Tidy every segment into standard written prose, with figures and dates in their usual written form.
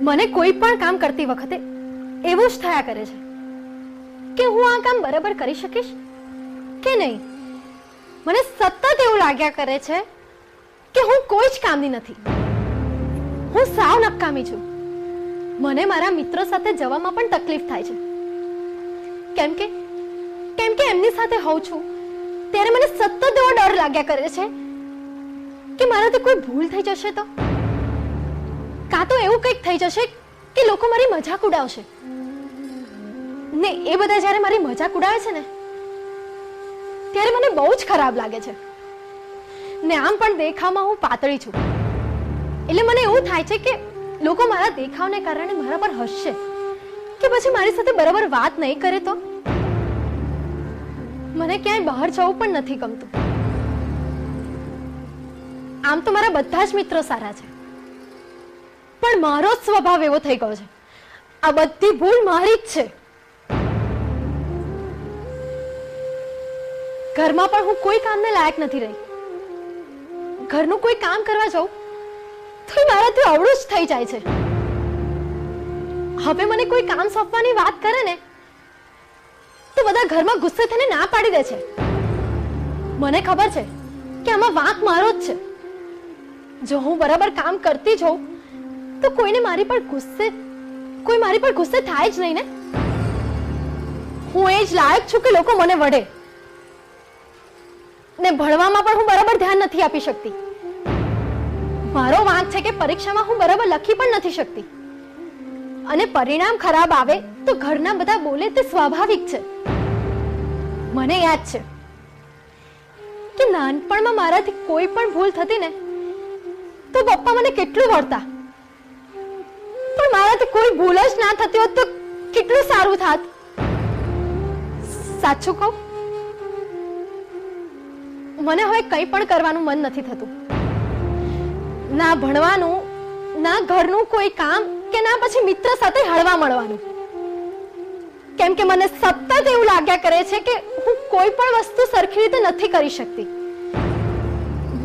મને કોઈ પણ કામ કરતી વખતે એવું જ થયા કરે છે કે હું આ કામ બરાબર કરી શકીશ કે નહીં. મને સતત એવું લાગ્યા કરે છે કે હું કોઈ જ કામની નથી. હું સાવ નકામી છું. મને મારા મિત્રો સાથે જવામાં પણ તકલીફ થાય છે, કેમ કે એમની સાથે હોઉં છું ત્યારે મને સતત એવો ડર લાગ્યા કરે છે કે મારાથી કોઈ ભૂલ થઈ જશે તો, કાં તો એવું કંઈક થઈ જશે કે લોકો મારી મજાક ઉડાવશે ને. એ બધા જ્યારે મારી મજાક ઉડાવે છે ને ત્યારે મને બહુ જ ખરાબ લાગે છે ને. આમ પણ દેખાવમાં હું પાતળી છું એટલે મને એવું થાય છે કે લોકો મારા દેખાવને કારણે મારા પર હસશે કે પછી મારી સાથે બરાબર વાત નહીં કરે તો. મને ક્યાંય બહાર જવું પણ નથી ગમતું. આમ તો મારા બધા જ મિત્રો સારા છે, પણ મારો જ સ્વભાવ એવો થઈ ગયો છે. આ બધી ભૂલ મારી જ છે. ઘરમાં પણ હું કોઈ કામને લાયક નથી રહી. ઘરનું કોઈ કામ કરવા જાઉં તો મારાથી અવળું જ થઈ જાય છે. હવે મને કોઈ કામ સોંપવાની વાત કરે ને તો બધા ઘરમાં ગુસ્સે થઈને ના પાડી દે છે. મને ખબર છે કે આમાં વાંક મારો જ છે. જો હું બરાબર કામ કરતી જ હોઉં તો કોઈ મારી પર ગુસ્સે થાય જ નહીં ને. હું એ જ લાયક છું કે લોકો મને વઢે ને. ભણવામાં પણ હું બરાબર ધ્યાન નથી આપી શકતી. મારો વાંક છે કે પરીક્ષામાં હું બરાબર લખી પણ નથી શકતી અને પરિણામ ખરાબ આવે તો ઘરના બધા બોલે તે સ્વાભાવિક છે. મને યાદ છે કે નાનપણમાં મારાથી કોઈ પણ ભૂલ થતી ને તો પપ્પા મને કેટલું વળતા, પણ મારાથી કોઈ ભૂલ જ ના થતી હોત તો કેટલું સારું થાત. સાચું કહું, મને હવે કંઈ પણ કરવાનું મન નથી થતું. ના ભણવાનું, ના ઘરનું કોઈ કામ કે ના પછી મિત્ર સાથે હળવા મળવાનું. કેમ કે મને સતત એવું લાગ્યા કરે છે કે હું કોઈ પણ વસ્તુ સરખી રીતે નથી કરી શકતી.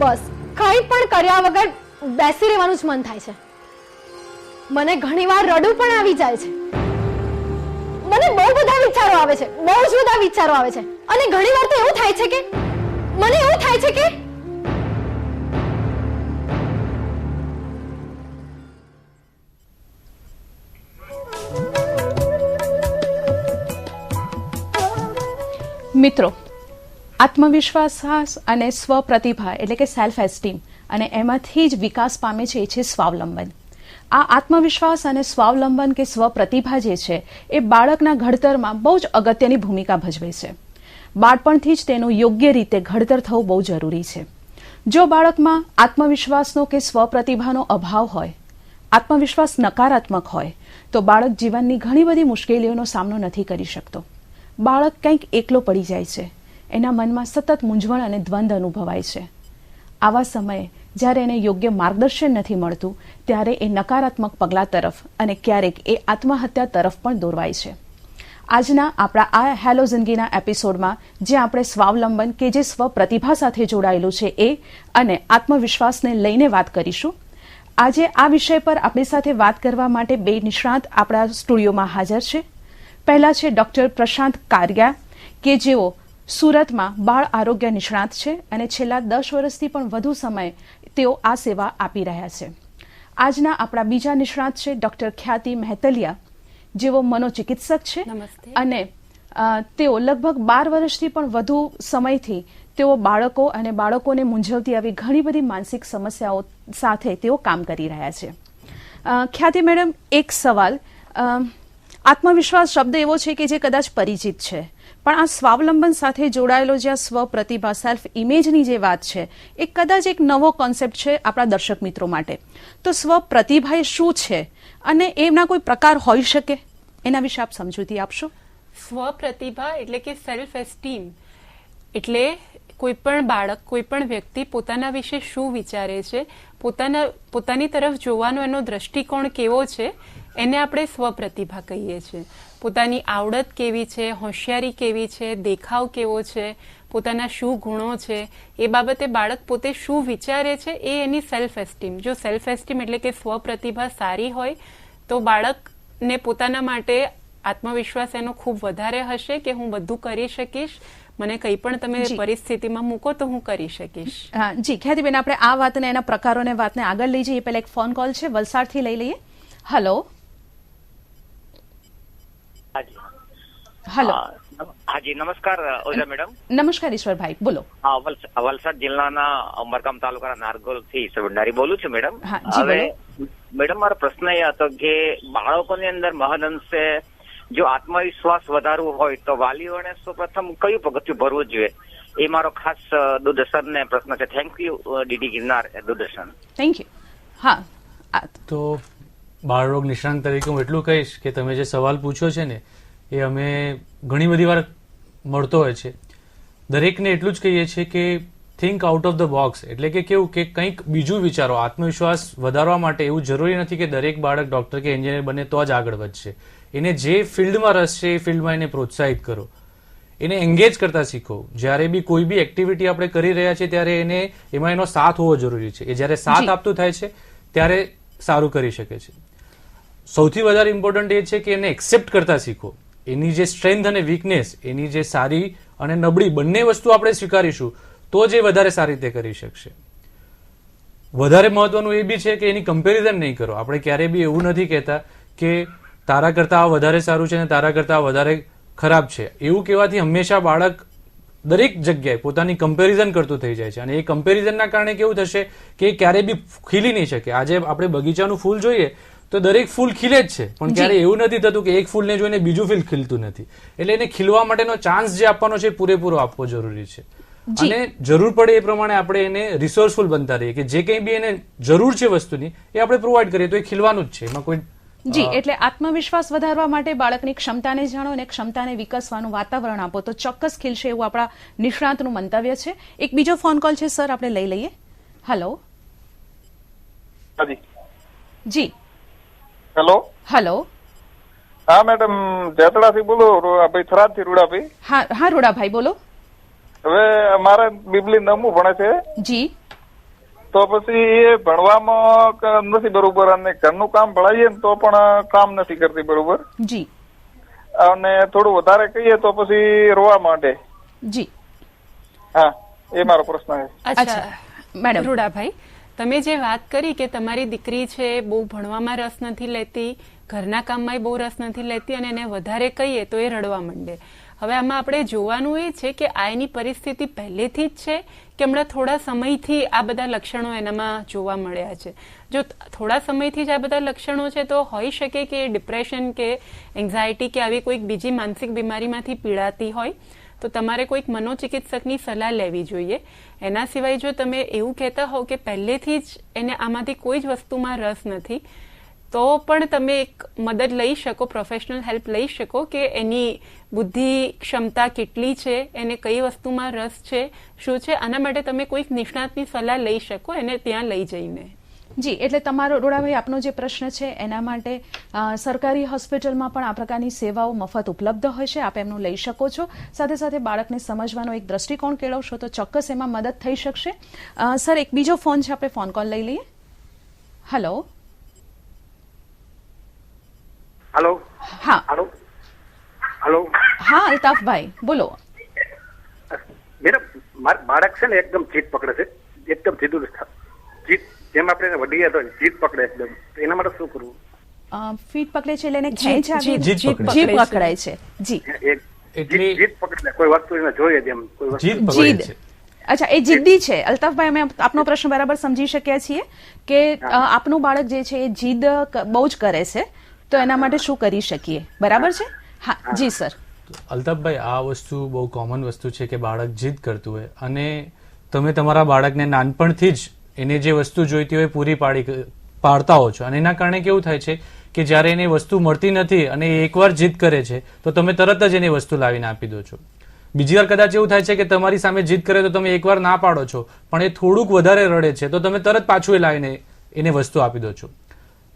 બસ કંઈ પણ કર્યા વગર બેસી રહેવાનું જ મન થાય છે. મને ઘણીવાર રડવું પણ આવી જાય છે. મને બહુ બધા વિચારો આવે છે, બહુ જ બધા વિચારો આવે છે. અને ઘણીવાર તો એવું થાય છે કે મને એવું થાય છે કે મિત્રો, આત્મવિશ્વાસ અને સ્વપ્રતિભા એટલે કે સેલ્ફ એસ્ટીમ અને એમાંથી જ વિકાસ પામે છે એ છે સ્વાવલંબન. આ આત્મવિશ્વાસ અને સ્વાવલંબન કે સ્વપ્રતિભા જે છે એ બાળકના ઘડતરમાં બહુ જ અગત્યની ભૂમિકા ભજવે છે. બાળપણથી જ તેનું યોગ્ય રીતે ઘડતર થવું બહુ જરૂરી છે. જો બાળકમાં આત્મવિશ્વાસનો કે સ્વપ્રતિભાનો અભાવ હોય, આત્મવિશ્વાસ નકારાત્મક હોય, તો બાળક જીવનની ઘણી બધી મુશ્કેલીઓનો સામનો નથી કરી શકતો. બાળક કંઈક એકલો પડી જાય છે. એના મનમાં સતત મૂંઝવણ અને દ્વંદ અનુભવાય છે. આવા સમયે જ્યારે એને યોગ્ય માર્ગદર્શન નથી મળતું ત્યારે એ નકારાત્મક પગલાં તરફ અને ક્યારેક એ આત્મહત્યા તરફ પણ દોરવાય છે. આજના આપણા આ હેલો જિંદગીના એપિસોડમાં જે આપણે સ્વાવલંબન કે જે સ્વપ્રતિભા સાથે જોડાયેલું છે એ અને આત્મવિશ્વાસને લઈને વાત કરીશું. આજે આ વિષય પર આપણી સાથે વાત કરવા માટે બે નિષ્ણાત આપણા સ્ટુડિયોમાં હાજર છે. પહેલા છે ડોક્ટર પ્રશાંત કારિયા કે જેઓ સુરતમાં બાળ આરોગ્ય નિષ્ણાત છે અને છેલ્લા 10 વર્ષથી પણ વધુ સમય તેઓ આ સેવા આપી રહ્યા છે. આજના આપણા બીજા નિષ્ણાત છે ડોક્ટર ખ્યાતિ મહેતલિયા, જેઓ મનોચિકિત્સક છે અને તેઓ લગભગ 12 વર્ષથી પણ વધુ સમયથી તેઓ બાળકો અને બાળકોને મૂંઝવતી આવી ઘણી બધી માનસિક સમસ્યાઓ સાથે તેઓ કામ કરી રહ્યા છે. ખ્યાતિ મેડમ, એક સવાલ. આત્મવિશ્વાસ શબ્દ એવો છે કે જે કદાચ પરિચિત છે, પણ આ સ્વાવલંબન સાથે જોડાયેલો જે આ સ્વપ્રતિભા સેલ્ફ ઇમેજની જે વાત છે એ કદાચ એક નવો કોન્સેપ્ટ છે આપણા દર્શક મિત્રો માટે. તો સ્વપ્રતિભા એ શું છે અને એમના કોઈ પ્રકાર હોઈ શકે, એના વિશે આપ સમજૂતી આપશો? સ્વપ્રતિભા એટલે કે સેલ્ફ એસ્ટીમ એટલે કોઈ પણ બાળક, કોઈ પણ વ્યક્તિ પોતાના વિશે શું વિચારે છે, પોતાની તરફ જોવાનો એનો દ્રષ્ટિકોણ કેવો છે, એને આપણે સ્વપ્રતિભા કહીએ છીએ. પોતાની આવડત કેવી છે, હોશિયારી કેવી છે, દેખાવ કેવો છે, પોતાના શું ગુણો છે, એ બાબતે બાળક પોતે શું વિચારે છે એ એની સેલ્ફ એસ્ટીમ. જો સેલ્ફ એસ્ટીમ એટલે કે સ્વપ્રતિભા સારી હોય તો બાળકને પોતાના માટે આત્મવિશ્વાસ એનો ખૂબ વધારે હશે કે હું બધું કરી શકીશ, મને કંઈ પણ તમે પરિસ્થિતિમાં મૂકો તો હું કરી શકીશ. હા જી ખ્યાતિબેન, આપણે આ વાતને એના પ્રકારોને વાતને આગળ લઈ જઈએ. પહેલા એક ફોન કોલ છે વલસાડથી લઈ લઈએ. Hello hello. હાજી નમસ્કાર ઓઝા મેડમ. નમસ્કાર ઈશ્વરભાઈ, બોલો. હા, વલસાડ જિલ્લાના ઉમરગામ તાલુકાના નારગોલ થી ભંડારી બોલું છું મેડમ. હા, જી હવે બોલો. મેડમ મારો પ્રશ્ન એ હતો કે બાળકોની અંદર મહદઅંશે જો આત્મવિશ્વાસ વધારવો હોય તો વાલીઓને સૌપ્રથમ કયું પગથિયું ભરવું જોઈએ, એ મારો ખાસ દૂરદર્શનને પ્રશ્ન છે. Thank you DD Girnar Doordarshan. Thank you. હા તો બાળરોગ નિષ્ણાંત તરીકે હું એટલું કહીશ કે તમે જે સવાલ પૂછ્યો છે ને એ અમે ઘણી બધી વાર મળતો હોય છે. દરેકને એટલું જ કહીએ છીએ કે think out of the box, એટલે કે કેવું કે કંઈક બીજું વિચારો. આત્મવિશ્વાસ વધારવા માટે એવું જરૂરી નથી કે દરેક બાળક ડોક્ટર કે એન્જિનિયર બને તો જ આગળ વધશે. એને જે ફિલ્ડમાં રસ છે એ ફિલ્ડમાં એને પ્રોત્સાહિત કરો, એને એન્ગેજ કરતા શીખો. જ્યારે બી કોઈ બી એક્ટિવિટી આપણે કરી રહ્યા છીએ ત્યારે એને એમાં એનો સાથ હોવો જરૂરી છે. એ જ્યારે સાથ આપતું થાય છે ત્યારે સારું કરી શકે છે. સૌથી વધારે ઇમ્પોર્ટન્ટ એ છે કે એને એક્સેપ્ટ કરતા શીખો. એની જે સ્ટ્રેન્થ અને વીકનેસ, એની જે સારી અને નબળી બંને વસ્તુ આપણે સ્વીકારીશું તો જ એ વધારે સારી રીતે કરી શકશે. વધારે મહત્વનું એ બી છે કે એની કમ્પેરિઝન નહીં કરો. આપણે ક્યારેય બી એવું નથી કહેતા કે તારા કરતા આ વધારે સારું છે અને તારા કરતા આ વધારે ખરાબ છે. એવું કહેવાથી હંમેશા બાળક દરેક જગ્યાએ પોતાની કમ્પેરિઝન કરતું થઈ જાય છે અને એ કમ્પેરિઝનના કારણે કેવું થશે કે એ ક્યારેય બી ખીલી નહીં શકે. આજે આપણે બગીચાનું ફૂલ જોઈએ તો દરેક ફૂલ ખીલે જ છે, પણ ક્યારે એવું નથી થતું કે એક ફૂલને જોઈને બીજું ફૂલ ખીલતું નથી. એટલે એને ખીલવા માટેનો ચાન્સ જે આપવાનો છે પૂરેપૂરો આપવો જરૂરી છે. અને જરૂર પડે એ પ્રમાણે આપણે એને રિસોર્સફુલ બનતા રહીએ કે જે કંઈ બી એને જરૂર છે વસ્તુની એ આપણે પ્રોવાઈડ કરીએ તો એ ખીલવાનું જ છે. એમાં કોઈ જી એટલે આત્મવિશ્વાસ વધારવા માટે બાળકની ક્ષમતાને જાણો અને ક્ષમતાને વિકસવાનું વાતાવરણ આપો તો ચોક્કસ ખીલશે, એવું આપણા નિષ્ણાતનું મંતવ્ય છે. એક બીજો ફોન કોલ છે સર, આપણે લઈ લઈએ. હલો જી. હેલો. હલો. હા મેડમ, જેતડાથી બોલો, ભાઈ થરાદથી રૂડાભાઈ. હા રૂડાભાઈ બોલો. હવે અમારે બીબલી 9મું ભણે છે. જી. તો પછી એ ભણવામાં નથી બરોબર અને ઘરનું કામ ભણાવીએ ને તો પણ કામ નથી કરતી બરોબર. જી. અને થોડું વધારે કહીએ તો પછી રોવા માંડે. જી. હા, એ મારો પ્રશ્ન છે. અચ્છા મેડમ. રૂડાભાઈ, તમે જે વાત કરી કે તમારી દીકરી છે બહુ ભણવામાં રસ નથી લેતી, ઘરના કામમાં બહુ રસ નથી લેતી અને એને વધારે કહીએ તો એ રડવા માંડે. હવે આમાં આપણે જોવાનું એ છે કે આ એની પરિસ્થિતિ પહેલેથી જ છે કે હમણાં થોડા સમયથી આ બધા લક્ષણો એનામાં જોવા મળ્યા છે. જો થોડા સમયથી જ આ બધા લક્ષણો છે તો હોઈ શકે કે ડિપ્રેશન કે એન્ઝાયટી કે આવી કોઈક બીજી માનસિક બીમારીમાંથી પીડાતી હોય તો તમારે કોઈક મનોચિકિત્સકની સલાહ લેવી જોઈએ. એના સિવાય જો તમે એવું કહેતા હોવ કે પહેલેથી જ એને આમાંથી કોઈ જ વસ્તુમાં રસ નથી તો પણ તમે એક મદદ લઈ શકો, પ્રોફેશનલ હેલ્પ લઈ શકો કે એની બુદ્ધિ ક્ષમતા કેટલી છે, એને કઈ વસ્તુમાં રસ છે, શું છે. આના માટે તમે કોઈક નિષ્ણાતની સલાહ લઈ શકો એને ત્યાં લઈ જઈને. જી એટલે તમારો રૂડાભાઈ આપનો જે પ્રશ્ન છે એના માટે સરકારી હોસ્પિટલમાં પણ આ પ્રકારની સેવાઓ મફત ઉપલબ્ધ હોય છે, આપ એમનું લઈ શકો છો. સાથે સાથે બાળકને સમજવાનો એક દ્રષ્ટિકોણ કેળવશો તો ચોક્કસ એમાં મદદ થઈ શકશે. સર એક બીજો ફોન છે, આપણે ફોન કોલ લઈ લઈએ. હલો. હેલો. હા. હેલો. હેલો. હા અલ્તાફભાઈ બોલો. મેડમ, મારું બાળક છે ને એકદમ જીદ પકડે છે, એકદમ સીધું જીદ, જેમ આપણે વડીએ તો જીદ પકડે એકદમ. એના માટે શું કરવું? ફીટ પકડે છે એટલે એને ખેંચ આવી જીદ જીભ પકડાય છે. જી એટલે જીદ પકડે, કોઈ વસ્તુ એને જોઈએ જેમ કોઈ વસ્તુ. જીદ પકડે છે. અચ્છા, એ જિદ્દી છે. અલ્તાફભાઈ, અમે આપનો પ્રશ્ન બરાબર સમજી શક્યા છીએ કે આપનું બાળક જે છે એ જીદ બહુ જ કરે છે તો એના માટે શું કરી શકીએ, બરાબર છે? હા જી સર. અલ્તાફભાઈ, આ વસ્તુ બહુ કોમન વસ્તુ છે કે બાળક જીદ કરતું હોય અને તમે તમારા બાળકને નાનપણથી જ એને જે વસ્તુ જોઈતી હોય પૂરી પાડતા હો છો અને એના કારણે કેવું થાય છે કે જ્યારે એને વસ્તુ મળતી નથી અને એ એકવાર જીદ કરે છે તો તમે તરત જ એને વસ્તુ લાવીને આપી દો છો. બીજી વાર કદાચ એવું થાય છે કે તમારી સામે જીદ કરે તો તમે એકવાર ના પાડો છો પણ એ થોડુંક વધારે રડે છે તો તમે તરત પાછું એ લાવીને એને વસ્તુ આપી દો છો.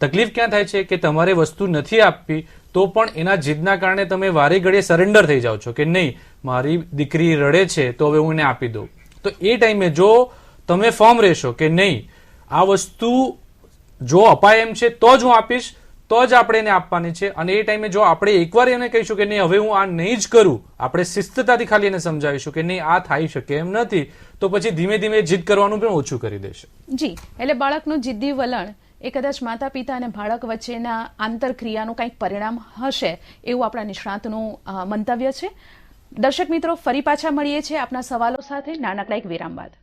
તકલીફ ક્યાં થાય છે કે તમારે વસ્તુ નથી આપવી તો પણ એના જીદના કારણે તમે વારે ઘડીએ સરેન્ડર થઈ જાઓ છો કે નહીં, મારી દીકરી રડે છે તો હવે હું એને આપી દઉં. તો એ ટાઈમે જો તમે ફર્મ રહેશો કે નહીં, આ વસ્તુ જો અપાય એમ છે તો જ હું આપીશ, તો જ આપણે એને આપવાની છે. અને એ ટાઈમે જો આપણે એકવાર એને કહીશું કે નહીં હવે હું આ નહીં જ કરું, આપણે શિસ્તતાથી ખાલી એને સમજાવીશું કે નહીં આ થઈ શકે એમ નથી, તો પછી ધીમે ધીમે જીદ કરવાનું પણ ઓછું કરી દેશે. જી, એટલે બાળકનું જિદ્દી વલણ એ કદાચ માતા પિતા અને બાળક વચ્ચેના આંતરક્રિયાનું કંઈક પરિણામ હશે એવું આપણા નિષ્ણાતનું મંતવ્ય છે. દર્શક મિત્રો, ફરી પાછા મળીએ છીએ આપના સવાલો સાથે નાનકડા એક વિરામ બાદ.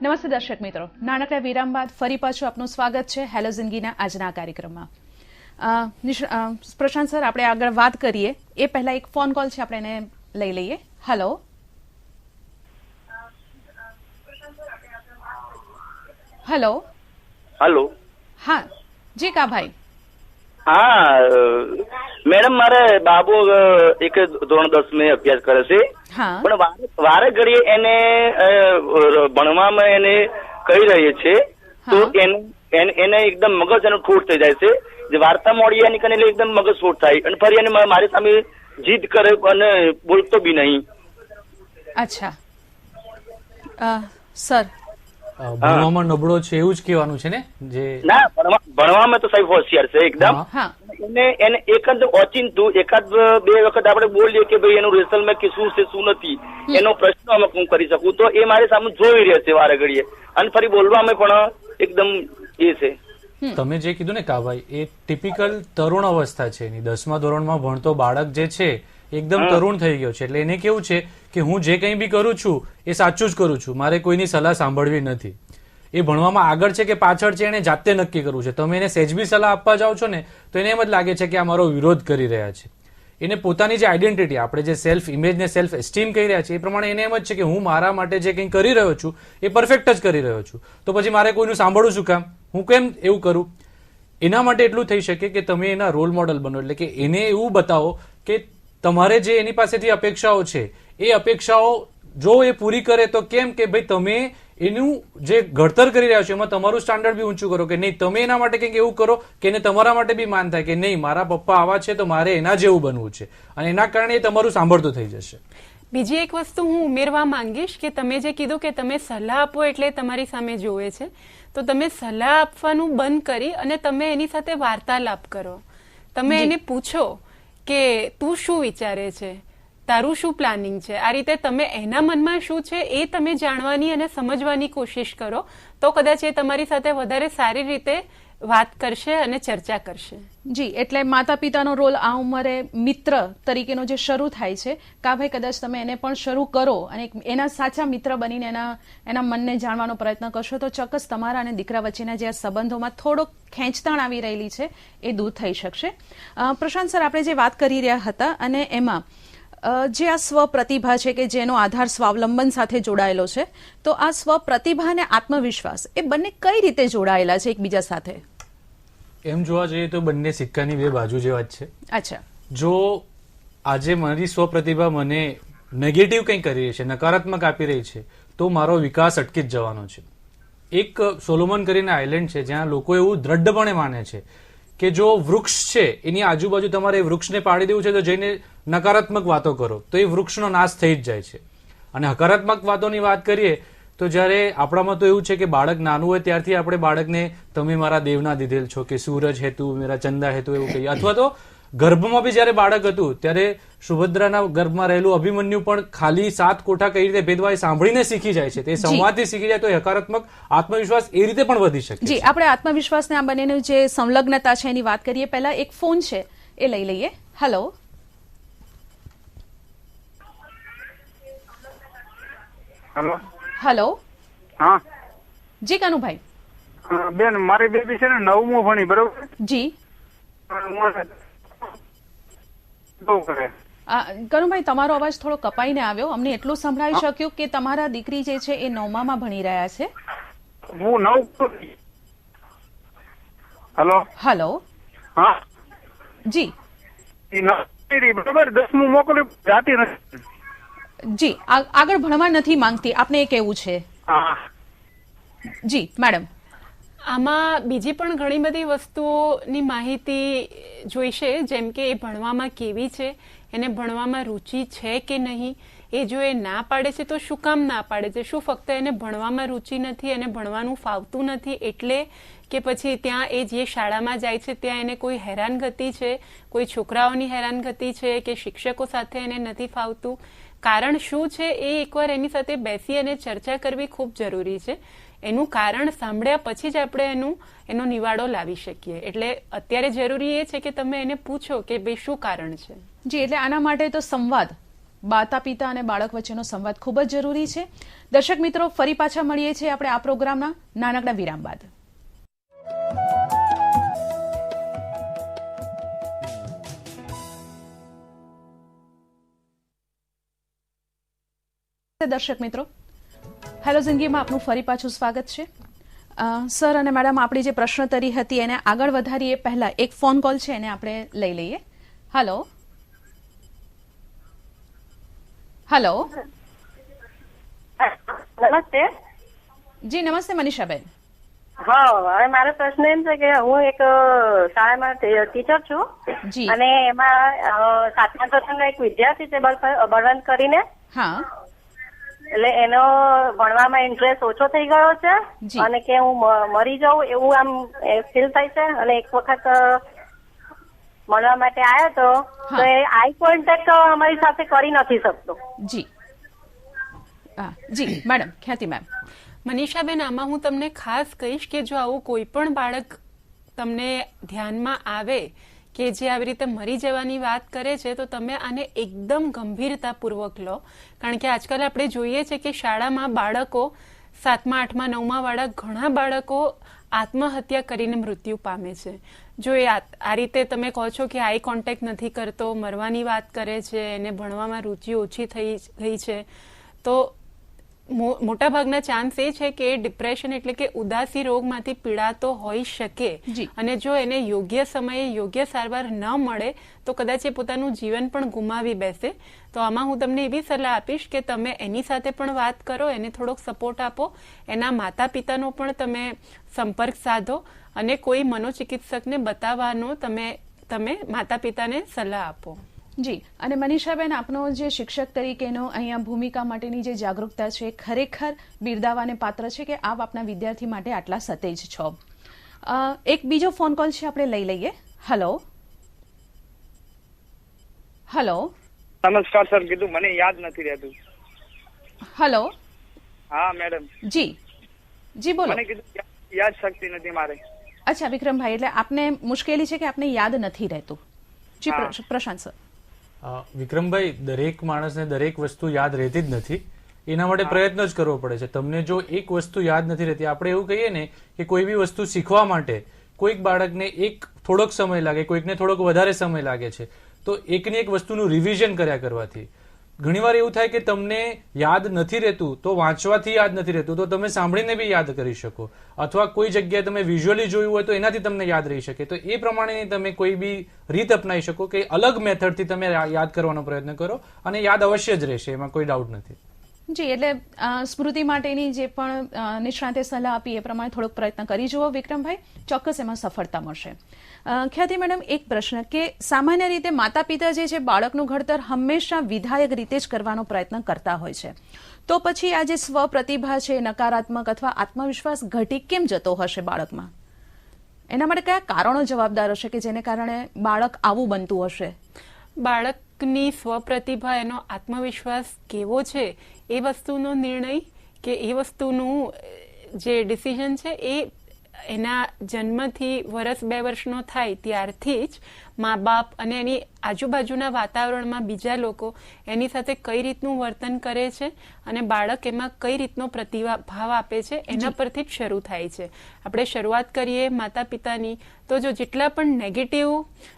નમસ્તે દર્શક મિત્રો, નાનકડા વિરામ બાદ ફરી પાછું આપનું સ્વાગત છે હેલો જિંદગીના આજના કાર્યક્રમમાં. પ્રશાંત સર, આપણે આગળ વાત કરીએ એ પહેલા એક ફોન કોલ છે, આપણે એને લઈ લઈએ. હેલો. હેલો. હેલો. હા જી કાભાઈ. હા મેડમ, મારે બાબુ એક ધોરણ 10 અભ્યાસ કરે છે, હા, પણ વારે ઘડીએ એને ભણવામાં એને કહી રહી છે તો એને એકદમ મગજ એનું ઠોઠ થઈ જાય છે. જે વાર્તા મોડી એની કને એટલે એકદમ મગજ ઠોઠ થાય અને ફરી એને મારી સામે જીદ કરે અને બોલતો બી નહીં. અચ્છા સર, ભણવામાં નબળો છે એવું જ કહેવાનું છે ને? જે ના, ભણવામાં તો સાહેબ હોશિયાર છે એકદમ. હા, એને એકાદ ઓચિંતું એકાદ બે વખત આપણે બોલીએ કે ભાઈ એનું રિઝલ્ટ કે શું છે શું નથી, એનો પ્રશ્ન અમે હું કરી શકું તો એ મારી સામે જોઈ રહે છે વારે ઘડીએ અને ફરી બોલવામાં પણ એકદમ એ છે. તમે જે કીધું ને કાભાઈ, એ ટિપિકલ તરુણ અવસ્થા છે એની. 10મા ધોરણમાં ભણતો બાળક જે છે એકદમ તરુણ થઈ ગયો છે. એટલે એને કેવું છે કે હું જે કંઈ બી કરું છું એ સાચું જ કરું છું, મારે કોઈની સલાહ સાંભળવી નથી. એ ભણવામાં આગળ છે કે પાછળ છે એને જાતે નક્કી કરવું છે. તમે એને સહેજ બી સલાહ આપવા જાઓ છો ને તો એને એમ જ લાગે છે કે આ મારો વિરોધ કરી રહ્યા છે. એને પોતાની જે આઈડેન્ટિટી, આપણે જે સેલ્ફ ઇમેજ ને સેલ્ફ એસ્ટીમ કહી રહ્યા છે એ પ્રમાણે એને એમ જ છે કે હું મારા માટે જે કંઈ કરી રહ્યો છું એ પરફેક્ટ જ કરી રહ્યો છું, તો પછી મારે કોઈનું સાંભળવું શું કામ, હું કેમ એવું કરું. એના માટે એટલું થઈ શકે કે તમે એના રોલ મોડલ બનો, એટલે કે એને એવું બતાવો કે તમારે જે એની પાસેથી અપેક્ષાઓ છે એ અપેક્ષાઓ જો એ પૂરી કરે તો કેમ કે ભાઈ તમે એનું જે ઘડતર કરી રહ્યા છો એમાં તમારું સ્ટાન્ડર્ડ બી ઊંચું કરો, કે નહીં તમે એના માટે કંઈક એવું કરો કે એને તમારા માટે બી માન થાય કે નહીં મારા પપ્પા આવા છે તો મારે એના જેવું બનવું છે, અને એના કારણે એ તમારું સાંભળતું થઈ જશે. બીજી એક વસ્તુ હું ઉમેરવા માંગીશ કે તમે જે કીધું કે તમે સલાહ આપો એટલે તમારી સામે જોવે છે, તો તમે સલાહ આપવાનું બંધ કરી અને તમે એની સાથે વાર્તાલાપ કરો. તમે એને પૂછો કે તું શું વિચારે છે, તારું શું પ્લાનિંગ છે. આ રીતે તમે એના મનમાં શું છે એ તમે જાણવાની અને સમજવાની કોશિશ કરો તો કદાચ એ તમારી સાથે વધારે સારી રીતે વાત કરશે અને ચર્ચા કરશે. જી, એટલે માતા પિતાનો રોલ આ ઉંમરે મિત્ર તરીકેનો જે શરૂ થાય છે, કાભાઈ કદાચ તમે એને પણ શરૂ કરો અને એના સાચા મિત્ર બનીને એના મનને જાણવાનો પ્રયત્ન કરશો તો ચોક્કસ તમારા અને દીકરા વચ્ચેના જે આ સંબંધોમાં થોડોક ખેંચતાણ આવી રહેલી છે એ દૂર થઈ શકશે. પ્રશાંત સર, આપણે જે વાત કરી રહ્યા હતા અને એમાં જે આ સ્વપ્રતિભા છે કે જેનો આધાર સ્વાવલંબન સાથે જોડાયેલો છે, તો આ સ્વપ્રતિભા અને આત્મવિશ્વાસ એ બંને કઈ રીતે જોડાયેલા છે એકબીજા સાથે? એમ જોવા જઈએ તો બંને સિક્કાની બે બાજુ જેવા જ છે. અચ્છા, જો આજે મારી સ્વપ્રતિભા મને નેગેટિવ કંઈ કરી રહી છે, નકારાત્મક આપી રહી છે, તો મારો વિકાસ અટકી જ જવાનો છે. એક સોલોમન કરીને આઇલેન્ડ છે જ્યાં લોકો એવું દ્રઢપણે માને છે કે જો વૃક્ષ છે એની આજુબાજુ તમારે વૃક્ષને પાડી દેવું છે તો જઈને નકારાત્મક વાતો કરો તો એ વૃક્ષનો નાશ થઈ જ જાય છે. અને હકારાત્મક વાતોની વાત કરીએ તો જ્યારે આપણામાં તો એવું છે કે બાળક નાનું હોય ત્યારથી આપણે બાળકને તમે મારા દેવના દીધેલ છો, કે સૂરજ હેતુ મેરા ચંદા હેતુ એવું કહીએ. અથવા તો ગર્ભમાં બી જયારે બાળક હતું ત્યારે સુભદ્રાના ગર્ભમાં રહેલું અભિમન્યુ પણ ખાલી 7 કોઠા કઈ રીતે ભેદવા એ સાંભળીને શીખી જાય છે. તે સંવાદથી શીખી જાય તો હકારાત્મક આત્મવિશ્વાસ એ રીતે પણ વધી શકે. જી, આપણે આત્મવિશ્વાસને આ બંનેની જે સંલગ્નતા છે એની વાત કરીએ. પહેલા એક ફોન છે એ લઈ લઈએ. હેલો. હેલો. હેલો. હા જી કનુભાઈ. બેન, મારી બેબી છે ને 9મું ભણી, બરોબર? જી. કરે કનુભાઈ, તમારો અવાજ થોડો કપાઈને આવ્યો. અમને એટલું સંભળાઈ શક્યું કે તમારા દીકરી જે છે એ 9મામાં ભણી રહ્યા છે. હું 9. હેલો. હેલો. હા જી. બરોબર, 10મું મોકલ્યું, જાતી નથી. જી, આગળ ભણવા નથી માંગતી, આપને એ કેવું છે? હા. જી મેડમ. આમાં બીજી પણ ઘણી બધી વસ્તુઓની માહિતી જોઈશે, જેમ કે એ ભણવામાં કેવી છે, એને ભણવામાં રુચિ છે કે નહીં, એ જો એ ના પાડે છે તો શું કામ ના પાડે છે, શું ફક્ત એને ભણવામાં રુચિ નથી, એને ભણવાનું ફાવતું નથી એટલે, કે પછી ત્યાં એ જે શાળામાં જાય છે ત્યાં એને કોઈ હેરાનગતિ છે, કોઈ છોકરાઓની હેરાનગતિ છે, કે શિક્ષકો સાથે એને નથી ફાવતું, કારણ શું છે એ એકવાર એની સાથે બેસી અને ચર્ચા કરવી ખૂબ જરૂરી છે. એનું કારણ સાંભળ્યા પછી જ આપણે એનો નિવાડો લાવી શકીએ. એટલે અત્યારે જરૂરી એ છે કે તમે એને પૂછો કે ભાઈ શું કારણ છે. જી, એટલે આના માટે તો સંવાદ, માતા પિતા અને બાળક વચ્ચેનો સંવાદ ખૂબ જ જરૂરી છે. દર્શક મિત્રો, ફરી પાછા મળીએ છીએ આપણે આ પ્રોગ્રામના નાનકડા વિરામ બાદ. દર્શક મિત્રો, હેલો જિંદગીમાં આપનું ફરી પાછું સ્વાગત છે. સર અને મેડમ, આપણી જે પ્રશ્નોત્તરી હતી એને આગળ વધારીએ પહેલા એક ફોન કોલ છે એને આપણે લઈ લઈએ. Hello hello. નમસ્તે. જી નમસ્તે મનીષાબેન. હા, હવે મારો પ્રશ્ન એમ છે કે હું એક શાળામાં ટીચર છું. જી. અને એમાં 7મા ધોરણનો એક વિદ્યાર્થી છે બળવંત કરીને. હા. એટલે એનો ભણવામાં ઇન્ટરેસ્ટ ઓછો થઈ ગયો છે અને કે હું મરી જાઉં એવું આમ ફીલ થાય છે. અને એક વખત મળવા માટે આવ્યો તો એ આઈ કોન્ટેક્ટ અમારી સાથે કરી નથી શકતો. જી જી મેડમ, ખ્યાતિ મેમ. મનીષાબેન, આમાં હું તમને ખાસ કહીશ કે જો આવું કોઈ પણ બાળક તમને ધ્યાનમાં આવે કે જે આવી રીતે મરી જવાની વાત કરે છે તો તમે આને એકદમ ગંભીરતાપૂર્વક લો. કારણ કે આજકાલ આપણે જોઈએ છે કે શાળામાં બાળકો 7મા 8મા 9મા વાળા ઘણા બાળકો આત્મહત્યા કરીને મૃત્યુ પામે છે. જો એ આ રીતે તમે કહો છો કે આઈ કોન્ટેક્ટ નથી કરતો, મરવાની વાત કરે છે, એને ભણવામાં રુચિ ઓછી થઈ ગઈ છે, તો મોટાભાગના ચાન્સ એ છે કે ડિપ્રેશન એટલે કે ઉદાસી રોગમાંથી પીડાતો હોઈ શકે. અને જો એને યોગ્ય સમયે યોગ્ય સારવાર ન મળે તો કદાચ એ પોતાનું જીવન પણ ગુમાવી બેસે. તો આમાં હું તમને એવી સલાહ આપીશ કે તમે એની સાથે પણ વાત કરો, એને થોડોક સપોર્ટ આપો, એના માતા પિતાનો પણ તમે સંપર્ક સાધો અને કોઈ મનોચિકિત્સકને બતાવવાનો તમે માતા પિતાને સલાહ આપો. જી. અને મનીષાબેન, આપનો જે શિક્ષક તરીકેનો અહીંયા ભૂમિકા માટેની જે જાગૃતતા છે ખરેખર બિરદાવાને પાત્ર છે કે આપ આપના વિદ્યાર્થી માટે આટલા સતેજ છો. એક બીજો ફોન કોલ છે, આપણે લઈ લઈએ. Hello hello. નમસ્કાર સર. કીધું મને યાદ નથી રહેતું. હેલો. હા મેડમ. જી જી બોલો. મને કીધું યાદ શક્તિ નથી મારે. અચ્છા વિક્રમભાઈ, એટલે આપને મુશ્કેલી છે કે આપને યાદ નથી રહેતું. જી પ્રશાંત સર. વિક્રમભાઈ, દરેક માણસને દરેક વસ્તુ યાદ રહેતી જ નથી. એના માટે પ્રયત્ન જ કરવો પડે છે. તમને જો એક વસ્તુ યાદ નથી રહેતી, આપણે એવું કહીએ ને કે કોઈ બી વસ્તુ શીખવા માટે કોઈક બાળકને થોડોક સમય લાગે, કોઈકને થોડોક વધારે સમય લાગે છે. તો એકની એક વસ્તુનું રિવિઝન કર્યા કરવાથી ઘણીવાર એવું થાય કે તમને યાદ નથી રહેતું તો વાંચવાથી યાદ નથી રહેતું તો તમે સાંભળીને બી યાદ કરી શકો, અથવા કોઈ જગ્યાએ તમે વિઝ્યુઅલી જોયું હોય તો એનાથી તમને યાદ રહી શકે. તો એ પ્રમાણેની તમે કોઈ બી રીત અપનાવી શકો કે અલગ મેથડથી તમે યાદ કરવાનો પ્રયત્ન કરો અને યાદ અવશ્ય જ રહેશે, એમાં કોઈ ડાઉટ નથી. જી, એટલે સ્મૃતિ માટેની જે પણ નિષ્ણાતે સલાહ આપી એ પ્રમાણે થોડોક પ્રયત્ન કરી જુઓ વિક્રમભાઈ, ચોક્કસ એમાં સફળતા મળશે. ખ્યાતિ મેડમ, એક પ્રશ્ન કે સામાન્ય રીતે માતા પિતા જે છે બાળકનું ઘડતર હંમેશા વિધાયક રીતે જ કરવાનો પ્રયત્ન કરતા હોય છે, તો પછી આ જે સ્વ પ્રતિભા છે નકારાત્મક અથવા આત્મવિશ્વાસ ઘટી કેમ જતો હશે બાળકમાં? એના માટે કયા કારણો જવાબદાર હશે કે જેને કારણે બાળક આવું બનતું હશે? બાળકની સ્વપ્રતિભા, એનો આત્મવિશ્વાસ કેવો છે એ વસ્તુનો નિર્ણય કે એ વસ્તુનું જે ડિસિઝન છે એ એના જન્મથી વર્ષ 2 વર્ષનો થાય ત્યારથી જ મા બાપ અને એની આજુબાજુના વાતાવરણમાં બીજા લોકો એની સાથે કઈ રીતનું વર્તન કરે છે અને બાળક એમાં કઈ રીતનો પ્રતિભાવ આપે છે એના પરથી જ શરૂ થાય છે. આપણે શરૂઆત કરીએ માતા પિતાની તો જો જેટલા પણ નેગેટિવ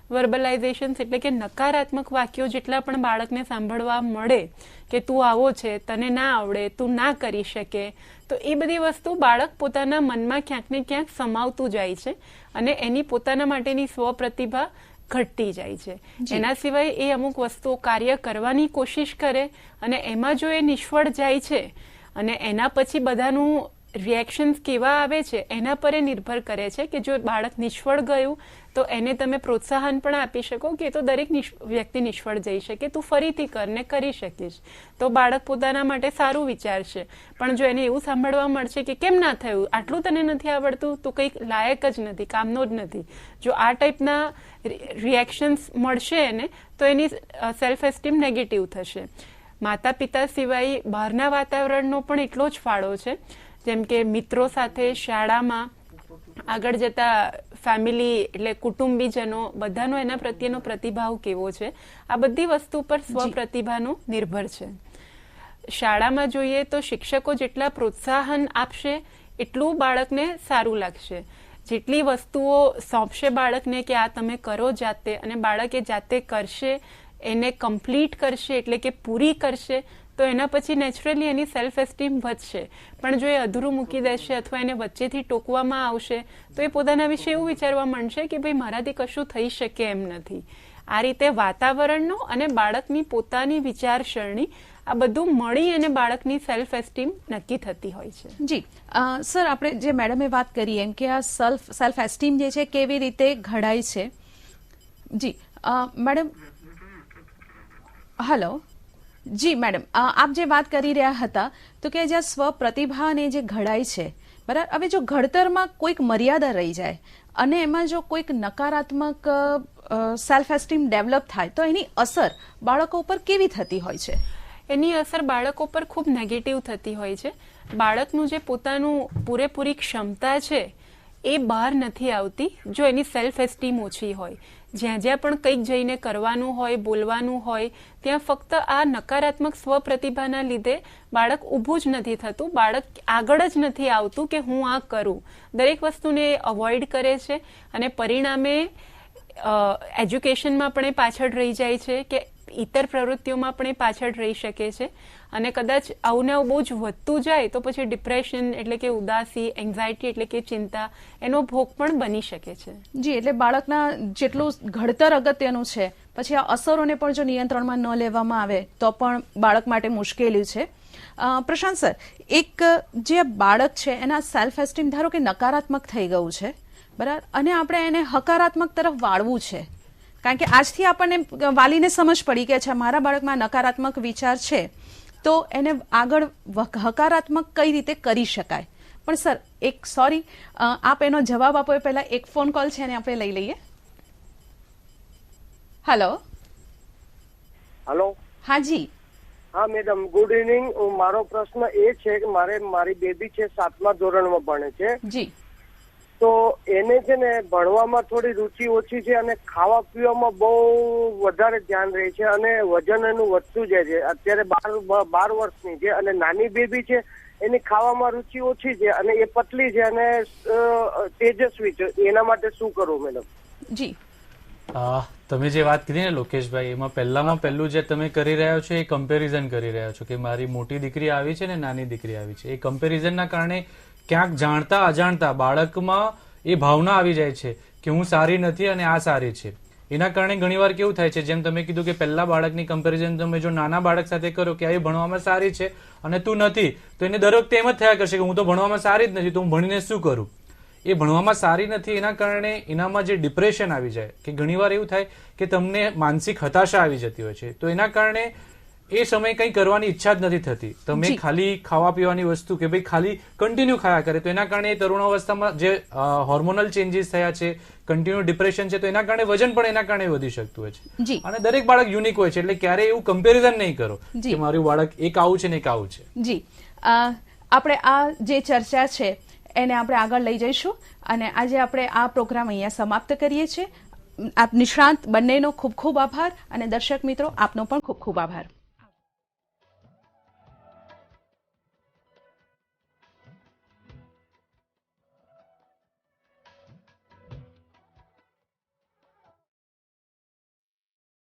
વર્બલાઇઝેશન્સ એટલે કે નકારાત્મક વાક્યો જેટલા પણ બાળકને સાંભળવા મળે કે તું આવો છે, તને ના આવડે, તું ના કરી શકે, તો એ બધી વસ્તુ બાળક પોતાના મનમાં ક્યાંક ને ક્યાંક સમાવતું જાય છે અને એની પોતાના માટેની સ્વપ્રતિભા ઘટતી જાય છે. એના સિવાય એ અમુક વસ્તુઓ કાર્ય કરવાની કોશિશ કરે અને એમાં જો એ નિષ્ફળ જાય છે અને એના પછી બધાનું રિએક્શન્સ કેવા આવે છે એના પર એ નિર્ભર કરે છે કે જો બાળક નિષ્ફળ ગયું તો એને તમે પ્રોત્સાહન પણ આપી શકો કે તો દરેક વ્યક્તિ નિષ્ફળ જઈ શકે, તું ફરીથી કરને કરી શકીશ, તો બાળક પોતાના માટે સારું વિચારશે. પણ જો એને એવું સાંભળવા મળશે કે કેમ ના થયું, આટલું તને નથી આવડતું, તું કંઈક લાયક જ નથી, કામનો જ નથી, જો આ ટાઈપના રિએક્શન્સ મળશે એને તો એની સેલ્ફ એસ્ટીમ નેગેટિવ થશે. માતા પિતા સિવાય બહારના વાતાવરણનો પણ એટલો જ ફાળો છે, જેમ કે મિત્રો સાથે, શાળામાં, આગળ જતા ફેમિલી એટલે કુટુંબીજનો બધાનો એના પ્રત્યેનો પ્રતિભાવ કેવો છે, આ બધી વસ્તુ પર સ્વપ્રતિભાનું નિર્ભર છે. શાળામાં જોઈએ તો શિક્ષકો જેટલા પ્રોત્સાહન આપશે એટલું બાળકને સારું લાગશે. જેટલી વસ્તુઓ સોંપશે બાળકને કે આ તમે કરો જાતે, અને બાળક એ જાતે કરશે, એને કમ્પ્લીટ કરશે એટલે કે પૂરી કરશે, તો એના પછી નેચરલી એની સેલ્ફ એસ્ટીમ વધશે. પણ જો એ અધૂરું મૂકી દેશે અથવા એને વચ્ચેથી ટોકવામાં આવશે તો એ પોતાના વિશે એવું વિચારવા માંડશે કે ભાઈ મારાથી કશું થઈ શકે એમ નથી. આ રીતે વાતાવરણનો અને બાળકની પોતાની વિચારસરણી આ બધું મળી અને બાળકની સેલ્ફ એસ્ટીમ નક્કી થતી હોય છે. જી સર, આપણે જે મેડમે વાત કરી એમ કે આ સેલ્ફ એસ્ટીમ જે છે કેવી રીતે ઘડાય છે. જી મેડમ, હલો. જી મેડમ, આપ જે વાત કરી રહ્યા હતા તો કે જ્યાં સ્વ પ્રતિભાને જે ઘડાય છે, બરાબર, હવે જો ઘડતરમાં કોઈક મર્યાદા રહી જાય અને એમાં જો કોઈક નકારાત્મક સેલ્ફ એસ્ટીમ ડેવલપ થાય તો એની અસર બાળકો ઉપર કેવી થતી હોય છે? એની અસર બાળકો પર ખૂબ નેગેટિવ થતી હોય છે. બાળકનું જે પોતાનું પૂરેપૂરી ક્ષમતા છે એ બહાર નથી આવતી જો એની સેલ્ફ એસ્ટીમ ઓછી હોય. જ્યાં જ્યાં પણ કંઈક જઈને કરવાનું હોય, બોલવાનું હોય, ત્યાં ફક્ત આ નકારાત્મક સ્વપ્રતિભાના લીધે બાળક ઊભું જ નથી થતું, બાળક આગળ જ નથી આવતું કે હું આ કરું. દરેક વસ્તુને અવોઇડ કરે છે અને પરિણામે એજ્યુકેશનમાં પણ એ પાછળ રહી જાય છે કે ઇતર પ્રવૃત્તિઓમાં પણ એ પાછળ રહી શકે છે. અને કદાચ આવું ને આવું બહુ જ વધતું જાય તો પછી ડિપ્રેશન એટલે કે ઉદાસી, એન્ઝાયટી એટલે કે ચિંતા, એનો ભોગ પણ બની શકે છે. જી, એટલે બાળકના જેટલું ઘડતર અગત્યનું છે, પછી આ અસરોને પણ જો નિયંત્રણમાં ન લેવામાં આવે તો પણ બાળક માટે મુશ્કેલી છે. પ્રશાંત સર, એક જે બાળક છે એના સેલ્ફ એસ્ટીમ ધારો કે નકારાત્મક થઈ ગયું છે, બરાબર, અને આપણે એને હકારાત્મક તરફ વાળવું છે, કારણ કે આજથી આપણને વાલીને સમજ પડી કે અચ્છા મારા બાળકમાં નકારાત્મક વિચાર છે તો એને આગળ હકારાત્મક કઈ રીતે કરી શકાય. પણ સર આપ એનો જવાબ આપો એ પહેલા એક ફોન કોલ છે એને આપણે લઈ લઈએ. હેલો. હેલો. હા જી. હા મેડમ, ગુડ ઇવનિંગ. મારો પ્રશ્ન એ છે કે મારી બેબી છે 7મા ધોરણમાં ભણે છે. જી. તો એને છે ને ભણવામાં થોડી રુચિ ઓછી છે અને ખાવા પીવામાં બહુ વધારે ધ્યાન રહે છે અને વજન એનું વધતું જાય છે. અત્યારે 12 વર્ષની છે અને નાની બેબી છે એની ખાવામાં રુચિ ઓછી છે અને એ પતલી છે અને તેજસ્વી છે. એના માટે શું કરવું મેડમ? જી, તમે જે વાત કરી ને લોકેશભાઈ, એમાં પહેલું જે તમે કરી રહ્યા છો એ કમ્પેરિઝન કરી રહ્યા છો કે મારી મોટી દીકરી આવી છે ને નાની દીકરી આવી છે. એ કમ્પેરિઝનના કારણે ક્યાંક જાણતા અજાણતા બાળકમાં એ ભાવના આવી જાય છે કે હું સારી નથી અને આ સારી છે. એના કારણે ઘણીવાર કેવું થાય છે, જેમ તમે કીધું કે પહેલા બાળકની કમ્પેરિઝન તમે જો નાના બાળક સાથે કરો કે આ ભણવામાં સારી છે અને તું નથી, તો એને દર વખતે એમ જ થયા કરશે કે હું તો ભણવામાં સારી જ નથી, તો હું ભણીને શું કરું. એ ભણવામાં સારી નથી, એના કારણે એનામાં જે ડિપ્રેશન આવી જાય કે ઘણીવાર એવું થાય કે તમને માનસિક હતાશા આવી જતી હોય છે. તો એના કારણે એ સમય કંઈ કરવાની ઈચ્છા જ નથી થતી. તમે ખાલી ખાવા પીવાની વસ્તુ કે ભાઈ ખાલી કન્ટિન્યુ ખાયા કરે, તો એના કારણે તરુણાવસ્થામાં જે હોર્મોનલ ચેન્જીસ થયા છે, કન્ટિન્યુ ડિપ્રેશન છે, તો એના કારણે વજન પણ એના કારણે વધી શકતું હોય છે. અને દરેક બાળક યુનિક હોય છે, એટલે ક્યારેય એવું કમ્પેરિઝન નહીં કરો કે મારું બાળક એક આવું છે ને એક આવું છે. જી, આપણે આ જે ચર્ચા છે એને આપણે આગળ લઈ જઈશું અને આજે આપણે આ પ્રોગ્રામ અહીંયા સમાપ્ત કરીએ છીએ. આપ નિષ્ણાંત બંનેનો ખૂબ ખૂબ આભાર અને દર્શક મિત્રો આપનો પણ ખૂબ ખૂબ આભાર.